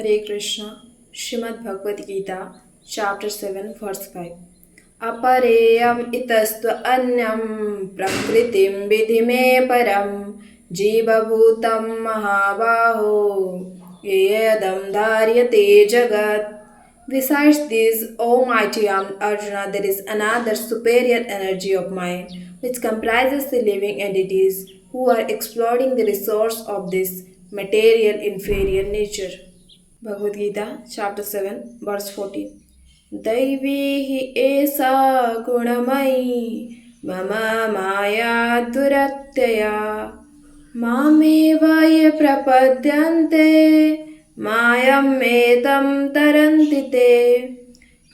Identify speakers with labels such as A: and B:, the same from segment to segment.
A: Hare Krishna, Srimad Bhagavad Gita, Chapter 7, Verse 5. Apareyam itastva anyam prakritim vidhi me param jivabhutam mahabaho yedam dharyate jagat. Besides this, O mighty Arjuna, there is another superior energy of mind which comprises the living entities who are exploiting the resource of this material inferior nature. Bhagavad Gita, chapter 7, verse 14. दैवी हि एषा गुणमयी मम माया दुरत्यया मामेव ये प्रपद्यन्ते मायमेतं तरन्ति ते.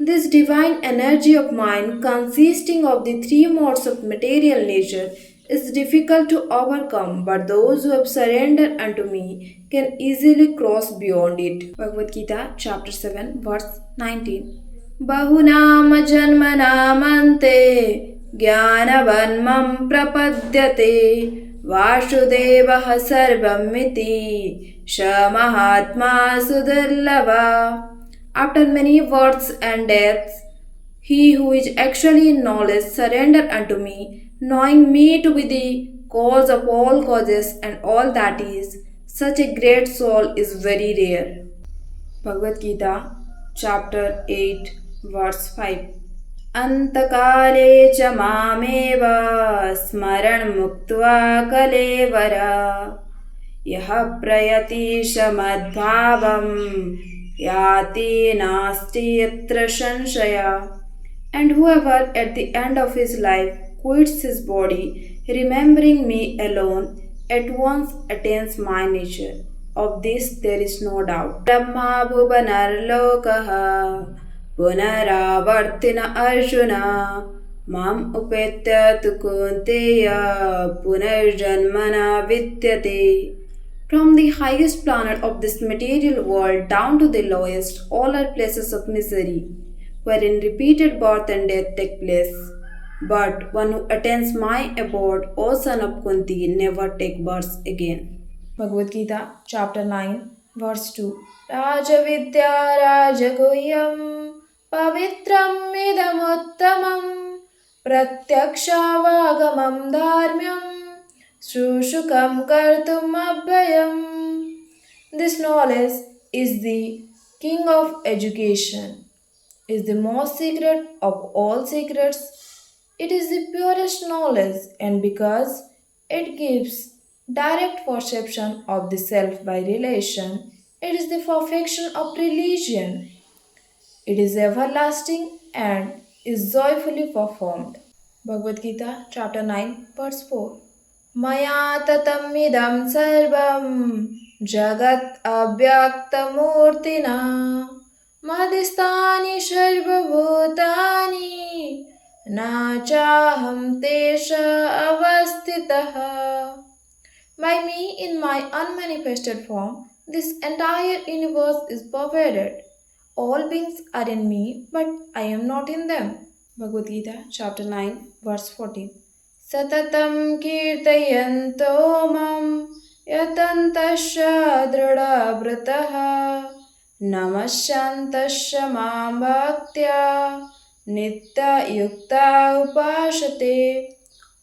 A: This divine energy of mind, consisting of the three modes of material nature, is difficult to overcome, but those who have surrendered unto me can easily cross beyond it. Bhagavad Gita, chapter 7, verse 19. Bahunam janmanamante jnanavanmam prapadyate vasudevah sarvamiti shamahatma sudurlava. After many births and deaths, he who is actually in knowledge surrendered unto me, knowing me to be the cause of all causes and all that is. Such a great soul is very rare. Bhagavad Gita, chapter 8, verse 5. Antakale cha mameva smaran muktva kalevara yaha prayati shamadbhavam yati nasti yatra sanshaya. And whoever at the end of his life quits his body, remembering me alone, at once attains my nature. Of this there is no doubt. Brahma bhuvanar lokaha punaravartina arjuna mam upetya tu kunteya punarjanmana vidyate. From the highest planet of this material world down to the lowest, all are places of misery, wherein repeated birth and death take place. But one who attains my abode, O son of Kunti, never take birth again. Bhagavad Gita, chapter 9, verse 2. Rajavidya Rajaguhyam Pavitram Idamuttamam Pratyakshaavagamam Dharmyam Shushukam Kartum Abhayam. This knowledge is the king of education, is the most secret of all secrets. It is the purest knowledge, and because it gives direct perception of the self by relation, it is the perfection of religion. It is everlasting and is joyfully performed. Bhagavad Gita, chapter 9, verse 4. Maya tatamidam sarvam jagat avyaktamurtina madhistani sarvabhutani na chaham tesha avastitaha. By me, in my unmanifested form, this entire universe is pervaded. All beings are in me, but I am not in them. Bhagavad Gita, chapter 9, verse 14. Satatam kirtayanto mam yatantasya dृढव्रतः नमस्यांतस्य मां bhaktya nitya yukta upashate.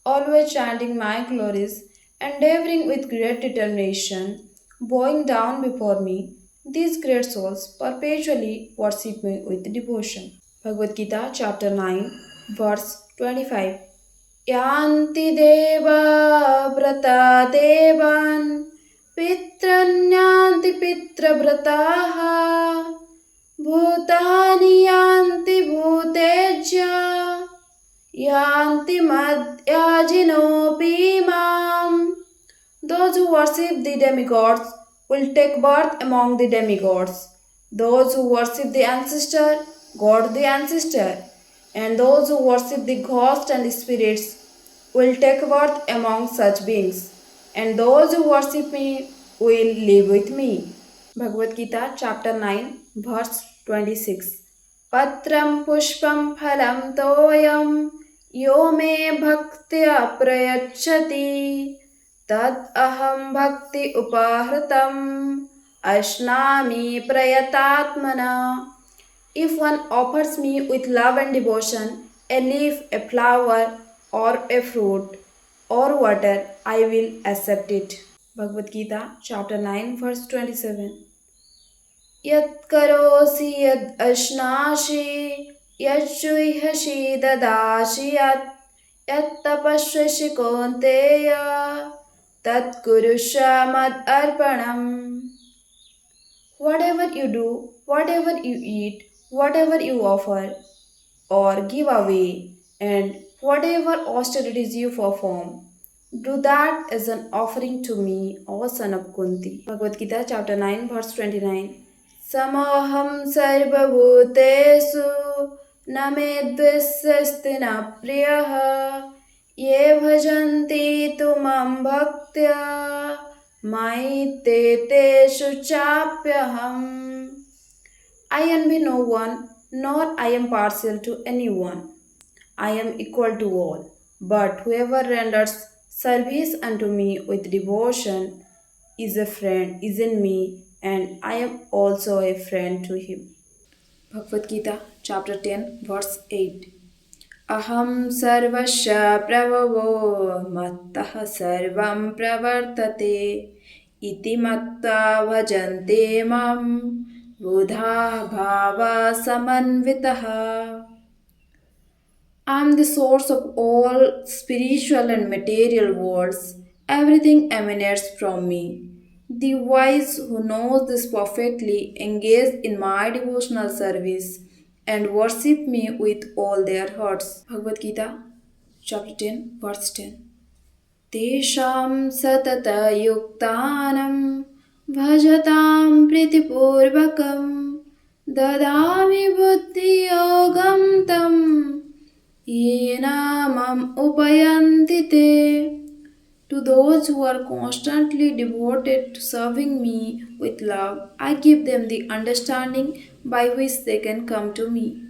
A: Always chanting my glories, endeavoring with great determination, bowing down before me, these great souls perpetually worship me with devotion. Bhagavad Gita, chapter 9, verse 25. Yanti deva vrata devan pitrannyanti pitravrataha bhutani yanti bhutejya yanti madhyajinopi mam. Those who worship the demigods will take birth among the demigods. Those who worship the ancestor, God the ancestor, and those who worship the ghosts and spirits will take birth among such beings. And those who worship me will live with me. Bhagavad Gita, chapter 9, verse 26. Patram pushpam phalam toyam yo me bhaktya prayachati tad aham bhakti upahritam ashnami prayatatmana. If one offers me with love and devotion a leaf, a flower, or a fruit, or water, I will accept it. Bhagavad Gita, chapter 9, verse 27. Yat karosi yad ashnashi, yat shuihasi dadashi yat tapasvashi konteya, tat kurusha mad arpanam. Whatever you do, whatever you eat, whatever you offer or give away, and whatever austerities you perform, do that as an offering to me, O son of Kunti. Bhagavad Gita, chapter 9, verse 29. Samaham sarvabhutesu na me dvesasti na priyaha ye bhajanti tumam bhaktya maite teshu chapyaham. I envy no one, nor I am partial to anyone. I am equal to all. But whoever renders service unto me with devotion is a friend, is in me, and I am also a friend to him. Bhagavad Gita, chapter 10, verse 8. Aham sarvasya pravavo mattah sarvam pravartate iti matta bhajante mam buddha bhava samanvitaha. I am the source of all spiritual and material worlds. Everything emanates from me. The wise who knows this perfectly engage in my devotional service and worship me with all their hearts. Bhagavad Gita, chapter 10, verse 10. Tesham satata yuktanam bhajatam pritipurvakam dadami buddhi yogam tam yenamam upayanti te. To those who are constantly devoted to serving me with love, I give them the understanding by which they can come to me.